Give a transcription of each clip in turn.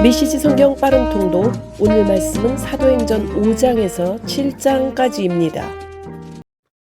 메시지 성경 빠른 통독, 오늘 말씀은 사도행전 5장에서 7장까지입니다.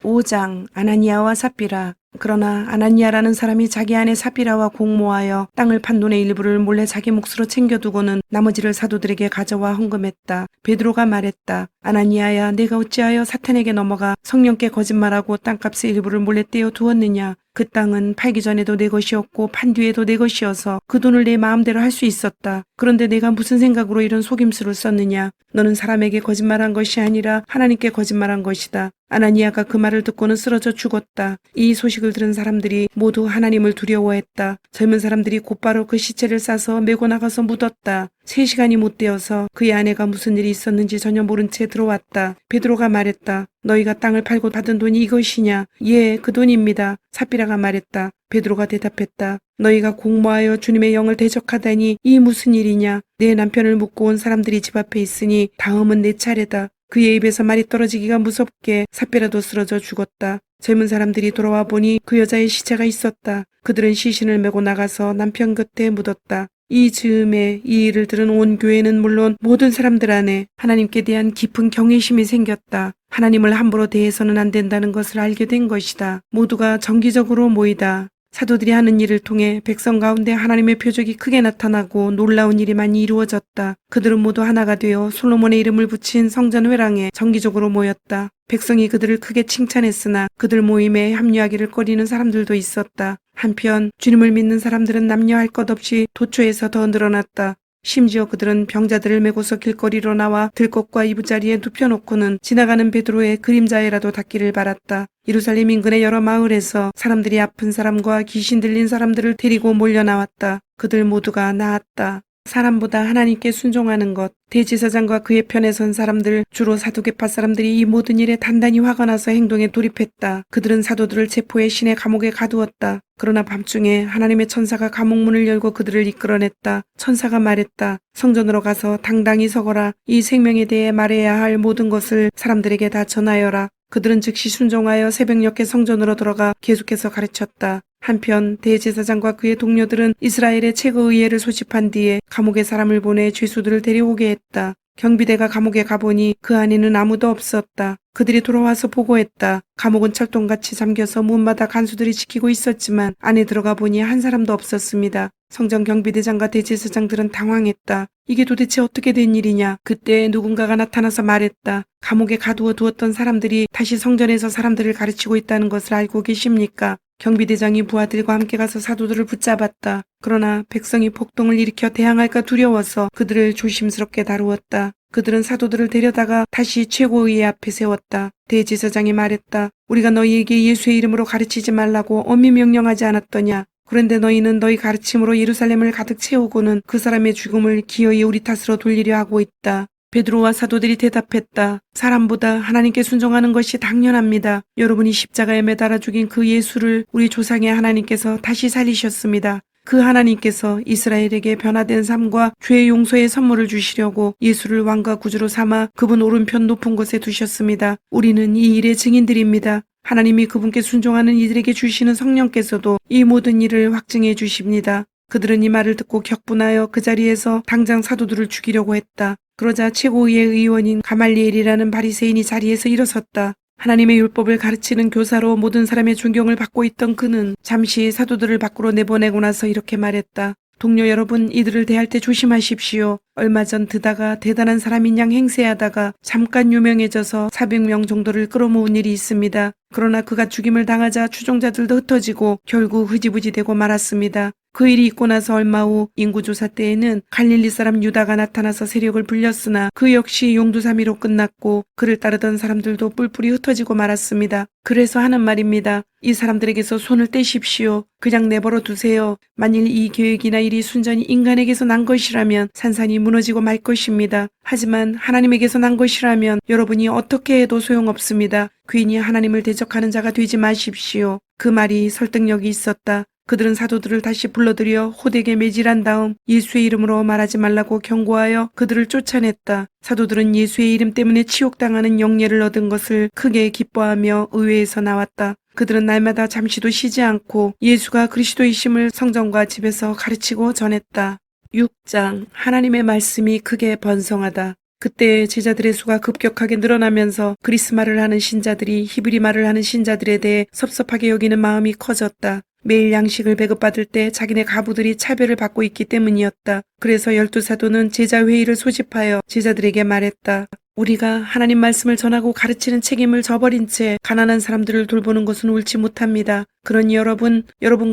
5장. 아나니아와 삽비라. 그러나 아나니아라는 사람이 자기 아내 삽비라와 공모하여 땅을 판 돈의 일부를 몰래 자기 몫으로 챙겨두고는 나머지를 사도들에게 가져와 헌금했다. 베드로가 말했다. 아나니아야, 내가 어찌하여 사탄에게 넘어가 성령께 거짓말하고 땅값의 일부를 몰래 떼어 두었느냐. 그 땅은 팔기 전에도 내 것이었고 판 뒤에도 내 것이어서 그 돈을 내 마음대로 할 수 있었다. 그런데 내가 무슨 생각으로 이런 속임수를 썼느냐. 너는 사람에게 거짓말한 것이 아니라 하나님께 거짓말한 것이다. 아나니아가 그 말을 듣고는 쓰러져 죽었다. 이 소식을 들은 사람들이 모두 하나님을 두려워했다. 젊은 사람들이 곧바로 그 시체를 싸서 메고 나가서 묻었다. 3시간이 못 되어서 그의 아내가 무슨 일이 있었는지 전혀 모른 채 들어왔다. 베드로가 말했다. 너희가 땅을 팔고 받은 돈이 이것이냐? 예, 그 돈입니다. 삽비라가 말했다. 베드로가 대답했다. 너희가 공모하여 주님의 영을 대적하다니 이 무슨 일이냐? 내 남편을 묻고 온 사람들이 집 앞에 있으니 다음은 내 차례다. 그의 입에서 말이 떨어지기가 무섭게 삽비라도 쓰러져 죽었다. 젊은 사람들이 돌아와 보니 그 여자의 시체가 있었다. 그들은 시신을 메고 나가서 남편 곁에 묻었다. 이 즈음에 이 일을 들은 온 교회는 물론 모든 사람들 안에 하나님께 대한 깊은 경외심이 생겼다. 하나님을 함부로 대해서는 안 된다는 것을 알게 된 것이다. 모두가 정기적으로 모이다. 사도들이 하는 일을 통해 백성 가운데 하나님의 표적이 크게 나타나고 놀라운 일이 많이 이루어졌다. 그들은 모두 하나가 되어 솔로몬의 이름을 붙인 성전 회랑에 정기적으로 모였다. 백성이 그들을 크게 칭찬했으나 그들 모임에 합류하기를 꺼리는 사람들도 있었다. 한편 주님을 믿는 사람들은 남녀할 것 없이 도처에서 더 늘어났다. 심지어 그들은 병자들을 메고서 길거리로 나와 들것과 이부자리에 눕혀놓고는 지나가는 베드로의 그림자에라도 닿기를 바랐다. 예루살렘 인근의 여러 마을에서 사람들이 아픈 사람과 귀신 들린 사람들을 데리고 몰려나왔다. 그들 모두가 나았다. 사람보다 하나님께 순종하는 것. 대제사장과 그의 편에 선 사람들, 주로 사두개파 사람들이 이 모든 일에 단단히 화가 나서 행동에 돌입했다. 그들은 사도들을 체포해 신의 감옥에 가두었다. 그러나 밤중에 하나님의 천사가 감옥 문을 열고 그들을 이끌어냈다. 천사가 말했다. 성전으로 가서 당당히 서거라. 이 생명에 대해 말해야 할 모든 것을 사람들에게 다 전하여라. 그들은 즉시 순종하여 새벽녘에 성전으로 들어가 계속해서 가르쳤다. 한편 대제사장과 그의 동료들은 이스라엘의 최고의회를 소집한 뒤에 감옥에 사람을 보내 죄수들을 데려오게 했다. 경비대가 감옥에 가보니 그 안에는 아무도 없었다. 그들이 돌아와서 보고했다. 감옥은 철통같이 잠겨서 문마다 간수들이 지키고 있었지만 안에 들어가 보니 한 사람도 없었습니다. 성전 경비대장과 대제사장들은 당황했다. 이게 도대체 어떻게 된 일이냐? 그때 누군가가 나타나서 말했다. 감옥에 가두어 두었던 사람들이 다시 성전에서 사람들을 가르치고 있다는 것을 알고 계십니까? 경비대장이 부하들과 함께 가서 사도들을 붙잡았다. 그러나 백성이 폭동을 일으켜 대항할까 두려워서 그들을 조심스럽게 다루었다. 그들은 사도들을 데려다가 다시 최고의회 앞에 세웠다. 대제사장이 말했다. 우리가 너희에게 예수의 이름으로 가르치지 말라고 엄히 명령하지 않았더냐? 그런데 너희는 너희 가르침으로 예루살렘을 가득 채우고는 그 사람의 죽음을 기어이 우리 탓으로 돌리려 하고 있다. 베드로와 사도들이 대답했다. 사람보다 하나님께 순종하는 것이 당연합니다. 여러분이 십자가에 매달아 죽인 그 예수를 우리 조상의 하나님께서 다시 살리셨습니다. 그 하나님께서 이스라엘에게 변화된 삶과 죄의 용서의 선물을 주시려고 예수를 왕과 구주로 삼아 그분 오른편 높은 곳에 두셨습니다. 우리는 이 일의 증인들입니다. 하나님이 그분께 순종하는 이들에게 주시는 성령께서도 이 모든 일을 확증해 주십니다. 그들은 이 말을 듣고 격분하여 그 자리에서 당장 사도들을 죽이려고 했다. 그러자 최고의회 의원인 가말리엘이라는 바리새인이 자리에서 일어섰다. 하나님의 율법을 가르치는 교사로 모든 사람의 존경을 받고 있던 그는 잠시 사도들을 밖으로 내보내고 나서 이렇게 말했다. 동료 여러분, 이들을 대할 때 조심하십시오. 얼마 전 드다가 대단한 사람인 양 행세하다가 잠깐 유명해져서 400명 정도를 끌어모은 일이 있습니다. 그러나 그가 죽임을 당하자 추종자들도 흩어지고 결국 흐지부지 되고 말았습니다. 그 일이 있고 나서 얼마 후 인구조사 때에는 갈릴리 사람 유다가 나타나서 세력을 불렸으나 그 역시 용두사미로 끝났고 그를 따르던 사람들도 뿔뿔이 흩어지고 말았습니다. 그래서 하는 말입니다. 이 사람들에게서 손을 떼십시오. 그냥 내버려 두세요. 만일 이 계획이나 일이 순전히 인간에게서 난 것이라면 산산이 무너지고 말 것입니다. 하지만 하나님에게서 난 것이라면 여러분이 어떻게 해도 소용없습니다. 괜히 하나님을 대적하는 자가 되지 마십시오. 그 말이 설득력이 있었다. 그들은 사도들을 다시 불러들여 호되게 매질한 다음 예수의 이름으로 말하지 말라고 경고하여 그들을 쫓아냈다. 사도들은 예수의 이름 때문에 치욕당하는 영예를 얻은 것을 크게 기뻐하며 의회에서 나왔다. 그들은 날마다 잠시도 쉬지 않고 예수가 그리스도이심을 성전과 집에서 가르치고 전했다. 6장 하나님의 말씀이 크게 번성하다. 그때 제자들의 수가 급격하게 늘어나면서 그리스 말을 하는 신자들이 히브리 말을 하는 신자들에 대해 섭섭하게 여기는 마음이 커졌다. 매일 양식을 배급받을 때 자기네 가부들이 차별을 받고 있기 때문이었다. 그래서 12사도는 제자회의를 소집하여 제자들에게 말했다. 우리가 하나님 말씀을 전하고 가르치는 책임을 저버린 채 가난한 사람들을 돌보는 것은 옳지 못합니다. 그러니 여러분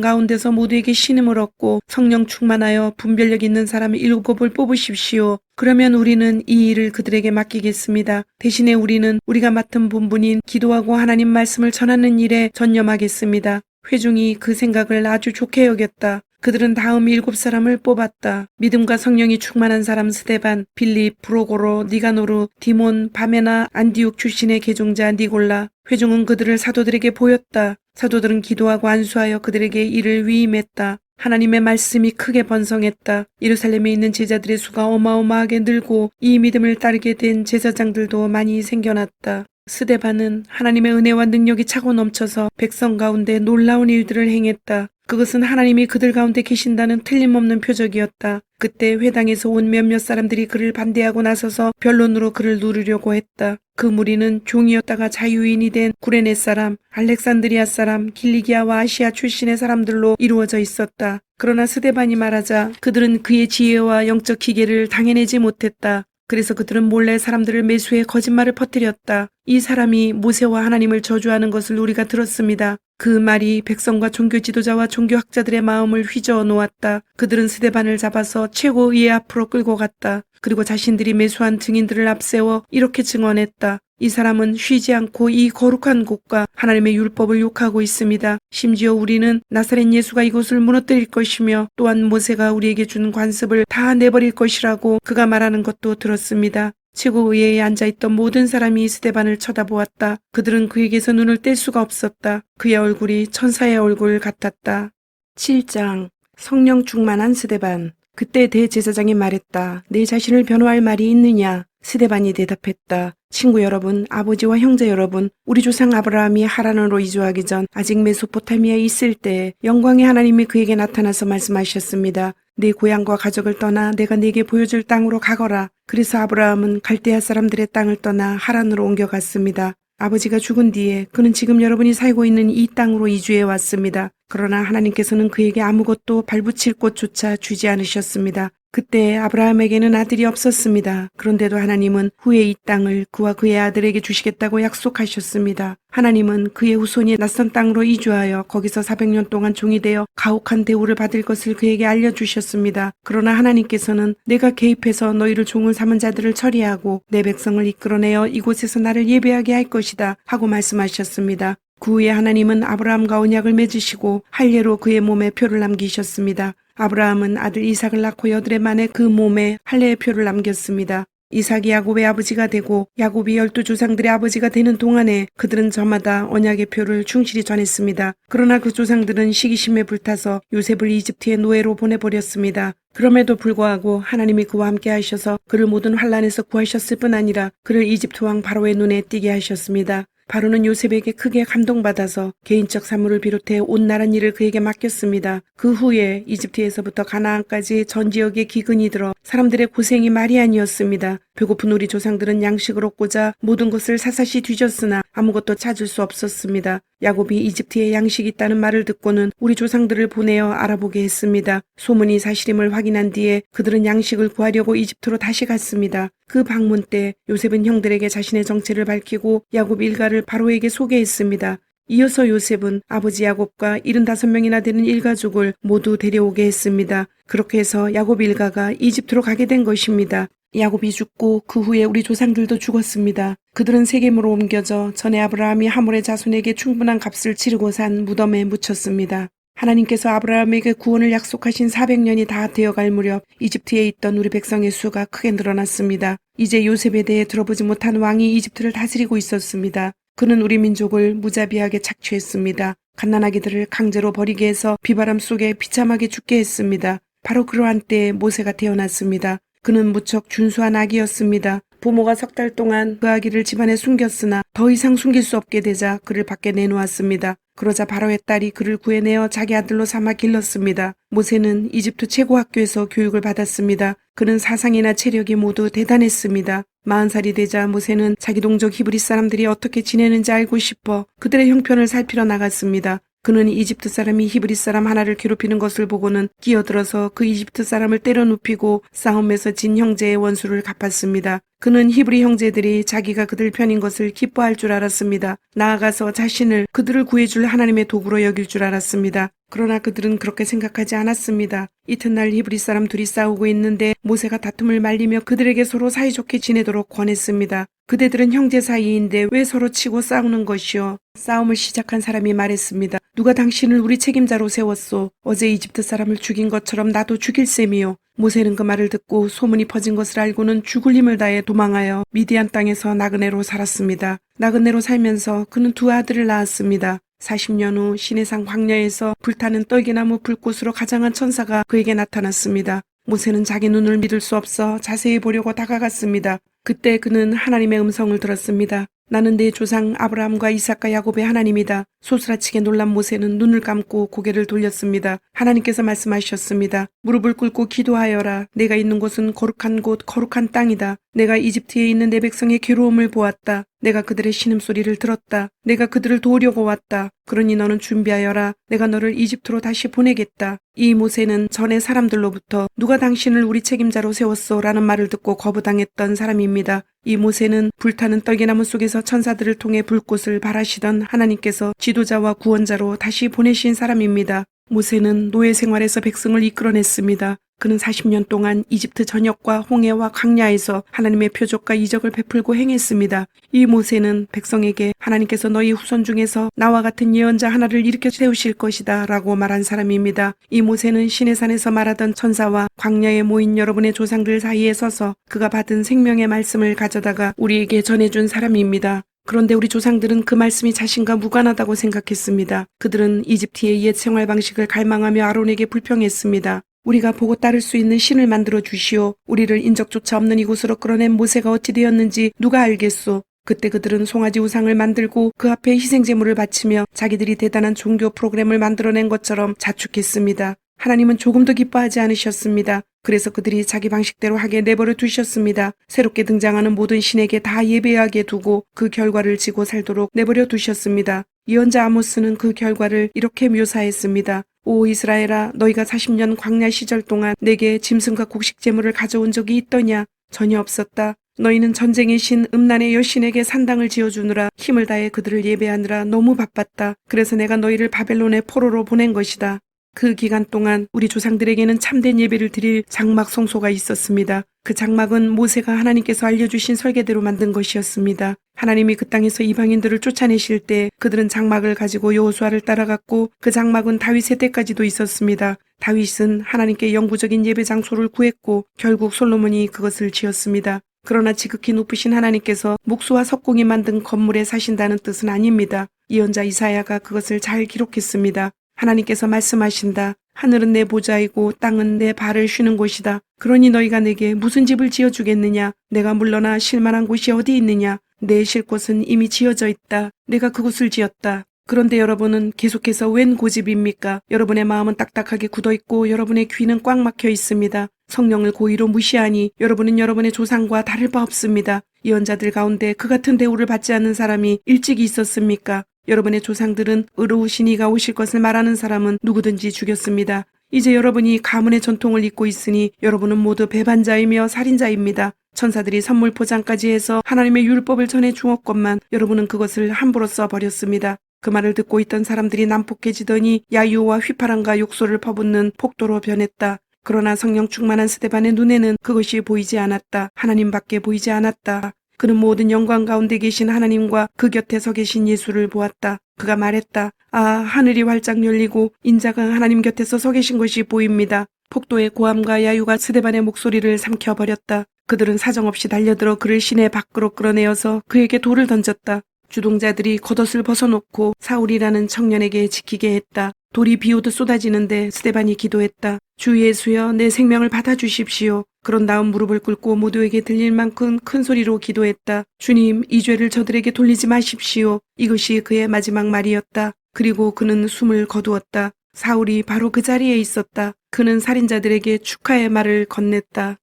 가운데서 모두에게 신임을 얻고 성령 충만하여 분별력 있는 사람 7을 뽑으십시오. 그러면 우리는 이 일을 그들에게 맡기겠습니다. 대신에 우리는 우리가 맡은 본분인 기도하고 하나님 말씀을 전하는 일에 전념하겠습니다. 회중이 그 생각을 아주 좋게 여겼다. 그들은 다음 7사람을 뽑았다. 믿음과 성령이 충만한 사람 스데반, 빌립, 브로고로, 니가노르, 디몬, 바메나, 안디옥 출신의 개종자 니골라. 회중은 그들을 사도들에게 보였다. 사도들은 기도하고 안수하여 그들에게 이를 위임했다. 하나님의 말씀이 크게 번성했다. 예루살렘에 있는 제자들의 수가 어마어마하게 늘고 이 믿음을 따르게 된 제사장들도 많이 생겨났다. 스데반은 하나님의 은혜와 능력이 차고 넘쳐서 백성 가운데 놀라운 일들을 행했다. 그것은 하나님이 그들 가운데 계신다는 틀림없는 표적이었다. 그때 회당에서 온 몇몇 사람들이 그를 반대하고 나서서 변론으로 그를 누르려고 했다. 그 무리는 종이었다가 자유인이 된 구레네 사람, 알렉산드리아 사람, 길리기아와 아시아 출신의 사람들로 이루어져 있었다. 그러나 스데반이 말하자 그들은 그의 지혜와 영적 기계를 당해내지 못했다. 그래서 그들은 몰래 사람들을 매수해 거짓말을 퍼뜨렸다. 이 사람이 모세와 하나님을 저주하는 것을 우리가 들었습니다. 그 말이 백성과 종교 지도자와 종교학자들의 마음을 휘저어 놓았다. 그들은 스데반을 잡아서 최고의회 앞으로 끌고 갔다. 그리고 자신들이 매수한 증인들을 앞세워 이렇게 증언했다. 이 사람은 쉬지 않고 이 거룩한 곳과 하나님의 율법을 욕하고 있습니다. 심지어 우리는 나사렛 예수가 이곳을 무너뜨릴 것이며 또한 모세가 우리에게 준 관습을 다 내버릴 것이라고 그가 말하는 것도 들었습니다. 최고의회에 앉아있던 모든 사람이 스데반을 쳐다보았다. 그들은 그에게서 눈을 뗄 수가 없었다. 그의 얼굴이 천사의 얼굴 같았다. 7장 성령 충만한 스데반. 그때 대제사장이 말했다. 내 자신을 변호할 말이 있느냐? 스데반이 대답했다. 친구 여러분, 아버지와 형제 여러분, 우리 조상 아브라함이 하란으로 이주하기 전 아직 메소포타미아에 있을 때 영광의 하나님이 그에게 나타나서 말씀하셨습니다. 내 고향과 가족을 떠나 내가 네게 보여줄 땅으로 가거라. 그래서 아브라함은 갈대아 사람들의 땅을 떠나 하란으로 옮겨갔습니다. 아버지가 죽은 뒤에 그는 지금 여러분이 살고 있는 이 땅으로 이주해 왔습니다. 그러나 하나님께서는 그에게 아무것도 발붙일 곳조차 주지 않으셨습니다. 그때 아브라함에게는 아들이 없었습니다. 그런데도 하나님은 후에 이 땅을 그와 그의 아들에게 주시겠다고 약속하셨습니다. 하나님은 그의 후손이 낯선 땅으로 이주하여 거기서 400년 동안 종이 되어 가혹한 대우를 받을 것을 그에게 알려주셨습니다. 그러나 하나님께서는 내가 개입해서 너희를 종을 삼은 자들을 처리하고 내 백성을 이끌어내어 이곳에서 나를 예배하게 할 것이다 하고 말씀하셨습니다. 그 후에 하나님은 아브라함과 언약을 맺으시고 할례로 그의 몸에 표를 남기셨습니다. 아브라함은 아들 이삭을 낳고 8해 만에 그 몸에 할례의 표를 남겼습니다. 이삭이 야곱의 아버지가 되고 야곱이 12조상들의 아버지가 되는 동안에 그들은 저마다 언약의 표를 충실히 전했습니다. 그러나 그 조상들은 시기심에 불타서 요셉을 이집트의 노예로 보내버렸습니다. 그럼에도 불구하고 하나님이 그와 함께 하셔서 그를 모든 환란에서 구하셨을 뿐 아니라 그를 이집트 왕 바로의 눈에 띄게 하셨습니다. 바로는 요셉에게 크게 감동받아서 개인적 사물을 비롯해 온 나라 일을 그에게 맡겼습니다. 그 후에 이집트에서부터 가나안까지 전 지역에 기근이 들어 사람들의 고생이 말이 아니었습니다. 배고픈 우리 조상들은 양식을 얻고자 모든 것을 사사시 뒤졌으나 아무것도 찾을 수 없었습니다. 야곱이 이집트에 양식이 있다는 말을 듣고는 우리 조상들을 보내어 알아보게 했습니다. 소문이 사실임을 확인한 뒤에 그들은 양식을 구하려고 이집트로 다시 갔습니다. 그 방문 때 요셉은 형들에게 자신의 정체를 밝히고 야곱 일가를 바로에게 소개했습니다. 이어서 요셉은 아버지 야곱과 75명이나 되는 일가족을 모두 데려오게 했습니다. 그렇게 해서 야곱 일가가 이집트로 가게 된 것입니다. 야곱이 죽고 그 후에 우리 조상들도 죽었습니다. 그들은 세겜으로 옮겨져 전에 아브라함이 하몰의 자손에게 충분한 값을 치르고 산 무덤에 묻혔습니다. 하나님께서 아브라함에게 구원을 약속하신 400년이 다 되어갈 무렵 이집트에 있던 우리 백성의 수가 크게 늘어났습니다. 이제 요셉에 대해 들어보지 못한 왕이 이집트를 다스리고 있었습니다. 그는 우리 민족을 무자비하게 착취했습니다. 갓난아기들을 강제로 버리게 해서 비바람 속에 비참하게 죽게 했습니다. 바로 그러한 때에 모세가 태어났습니다. 그는 무척 준수한 아기였습니다. 부모가 3달 동안 그 아기를 집안에 숨겼으나 더 이상 숨길 수 없게 되자 그를 밖에 내놓았습니다. 그러자 바로의 딸이 그를 구해내어 자기 아들로 삼아 길렀습니다. 모세는 이집트 최고 학교에서 교육을 받았습니다. 그는 사상이나 체력이 모두 대단했습니다. 40살이 되자 모세는 자기 동족 히브리 사람들이 어떻게 지내는지 알고 싶어 그들의 형편을 살피러 나갔습니다. 그는 이집트 사람이 히브리 사람 하나를 괴롭히는 것을 보고는 끼어들어서 그 이집트 사람을 때려 눕히고 싸움에서 진 형제의 원수를 갚았습니다. 그는 히브리 형제들이 자기가 그들 편인 것을 기뻐할 줄 알았습니다. 나아가서 자신을 그들을 구해줄 하나님의 도구로 여길 줄 알았습니다. 그러나 그들은 그렇게 생각하지 않았습니다. 이튿날 히브리 사람 둘이 싸우고 있는데 모세가 다툼을 말리며 그들에게 서로 사이좋게 지내도록 권했습니다. 그대들은 형제 사이인데 왜 서로 치고 싸우는 것이요? 싸움을 시작한 사람이 말했습니다. 누가 당신을 우리 책임자로 세웠소? 어제 이집트 사람을 죽인 것처럼 나도 죽일 셈이요. 모세는 그 말을 듣고 소문이 퍼진 것을 알고는 죽을 힘을 다해 도망하여 미디안 땅에서 나그네로 살았습니다. 나그네로 살면서 그는 2 아들을 낳았습니다. 40년 후 시내산 광야에서 불타는 떨기나무 불꽃으로 가장한 천사가 그에게 나타났습니다. 모세는 자기 눈을 믿을 수 없어 자세히 보려고 다가갔습니다. 그때 그는 하나님의 음성을 들었습니다. 나는 내 조상 아브라함과 이삭과 야곱의 하나님이다. 소스라치게 놀란 모세는 눈을 감고 고개를 돌렸습니다. 하나님께서 말씀하셨습니다. 무릎을 꿇고 기도하여라. 내가 있는 곳은 거룩한 곳, 거룩한 땅이다. 내가 이집트에 있는 내 백성의 괴로움을 보았다. 내가 그들의 신음소리를 들었다. 내가 그들을 도우려고 왔다. 그러니 너는 준비하여라. 내가 너를 이집트로 다시 보내겠다. 이 모세는 전에 사람들로부터 누가 당신을 우리 책임자로 세웠소? 라는 말을 듣고 거부당했던 사람입니다. 이 모세는 불타는 떨기나무 속에서 천사들을 통해 불꽃을 발하시던 하나님께서 지도자와 구원자로 다시 보내신 사람입니다. 모세는 노예 생활에서 백성을 이끌어냈습니다. 그는 40년 동안 이집트 전역과 홍해와 광야에서 하나님의 표적과 이적을 베풀고 행했습니다. 이 모세는 백성에게 하나님께서 너희 후손 중에서 나와 같은 예언자 하나를 일으켜 세우실 것이다 라고 말한 사람입니다. 이 모세는 시내산에서 말하던 천사와 광야에 모인 여러분의 조상들 사이에 서서 그가 받은 생명의 말씀을 가져다가 우리에게 전해준 사람입니다. 그런데 우리 조상들은 그 말씀이 자신과 무관하다고 생각했습니다. 그들은 이집트의 옛 생활 방식을 갈망하며 아론에게 불평했습니다. 우리가 보고 따를 수 있는 신을 만들어 주시오. 우리를 인적조차 없는 이곳으로 끌어낸 모세가 어찌 되었는지 누가 알겠소. 그때 그들은 송아지 우상을 만들고 그 앞에 희생제물을 바치며 자기들이 대단한 종교 프로그램을 만들어낸 것처럼 자축했습니다. 하나님은 조금도 기뻐하지 않으셨습니다. 그래서 그들이 자기 방식대로 하게 내버려 두셨습니다. 새롭게 등장하는 모든 신에게 다 예배하게 두고 그 결과를 지고 살도록 내버려 두셨습니다. 예언자 아모스는 그 결과를 이렇게 묘사했습니다. 오 이스라엘아, 너희가 40년 광야 시절 동안 내게 짐승과 곡식 제물을 가져온 적이 있더냐? 전혀 없었다. 너희는 전쟁의 신 음란의 여신에게 산당을 지어주느라 힘을 다해 그들을 예배하느라 너무 바빴다. 그래서 내가 너희를 바벨론의 포로로 보낸 것이다. 그 기간 동안 우리 조상들에게는 참된 예배를 드릴 장막 성소가 있었습니다. 그 장막은 모세가 하나님께서 알려주신 설계대로 만든 것이었습니다. 하나님이 그 땅에서 이방인들을 쫓아내실 때 그들은 장막을 가지고 여호수아를 따라갔고 그 장막은 다윗의 때까지도 있었습니다. 다윗은 하나님께 영구적인 예배 장소를 구했고 결국 솔로몬이 그것을 지었습니다. 그러나 지극히 높으신 하나님께서 목수와 석공이 만든 건물에 사신다는 뜻은 아닙니다. 예언자 이사야가 그것을 잘 기록했습니다. 하나님께서 말씀하신다. 하늘은 내 보좌이고 땅은 내 발을 쉬는 곳이다. 그러니 너희가 내게 무슨 집을 지어주겠느냐? 내가 물러나 쉴 만한 곳이 어디 있느냐? 내 쉴 곳은 이미 지어져 있다. 내가 그곳을 지었다. 그런데 여러분은 계속해서 웬 고집입니까? 여러분의 마음은 딱딱하게 굳어있고 여러분의 귀는 꽉 막혀 있습니다. 성령을 고의로 무시하니 여러분은 여러분의 조상과 다를 바 없습니다. 예언자들 가운데 그 같은 대우를 받지 않는 사람이 일찍이 있었습니까? 여러분의 조상들은 의로우신 이가 오실 것을 말하는 사람은 누구든지 죽였습니다. 이제 여러분이 가문의 전통을 잇고 있으니 여러분은 모두 배반자이며 살인자입니다. 천사들이 선물 포장까지 해서 하나님의 율법을 전해 주었건만 여러분은 그것을 함부로 써버렸습니다. 그 말을 듣고 있던 사람들이 난폭해지더니 야유와 휘파람과 욕설을 퍼붓는 폭도로 변했다. 그러나 성령 충만한 스데반의 눈에는 그것이 보이지 않았다. 하나님밖에 보이지 않았다. 그는 모든 영광 가운데 계신 하나님과 그 곁에 서 계신 예수를 보았다. 그가 말했다. 아, 하늘이 활짝 열리고 인자가 하나님 곁에서 서 계신 것이 보입니다. 폭도의 고함과 야유가 스데반의 목소리를 삼켜버렸다. 그들은 사정없이 달려들어 그를 시내 밖으로 끌어내어서 그에게 돌을 던졌다. 주동자들이 겉옷을 벗어놓고 사울이라는 청년에게 지키게 했다. 돌이 비오듯 쏟아지는데 스데반이 기도했다. 주 예수여, 내 생명을 받아주십시오. 그런 다음 무릎을 꿇고 모두에게 들릴 만큼 큰 소리로 기도했다. 주님, 이 죄를 저들에게 돌리지 마십시오. 이것이 그의 마지막 말이었다. 그리고 그는 숨을 거두었다. 사울이 바로 그 자리에 있었다. 그는 살인자들에게 축하의 말을 건넸다.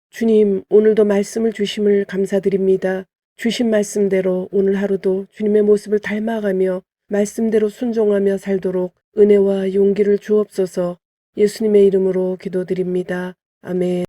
주님, 오늘도 말씀을 주심을 감사드립니다. 주신 말씀대로 오늘 하루도 주님의 모습을 닮아가며 말씀대로 순종하며 살도록 은혜와 용기를 주옵소서. 예수님의 이름으로 기도드립니다. 아멘.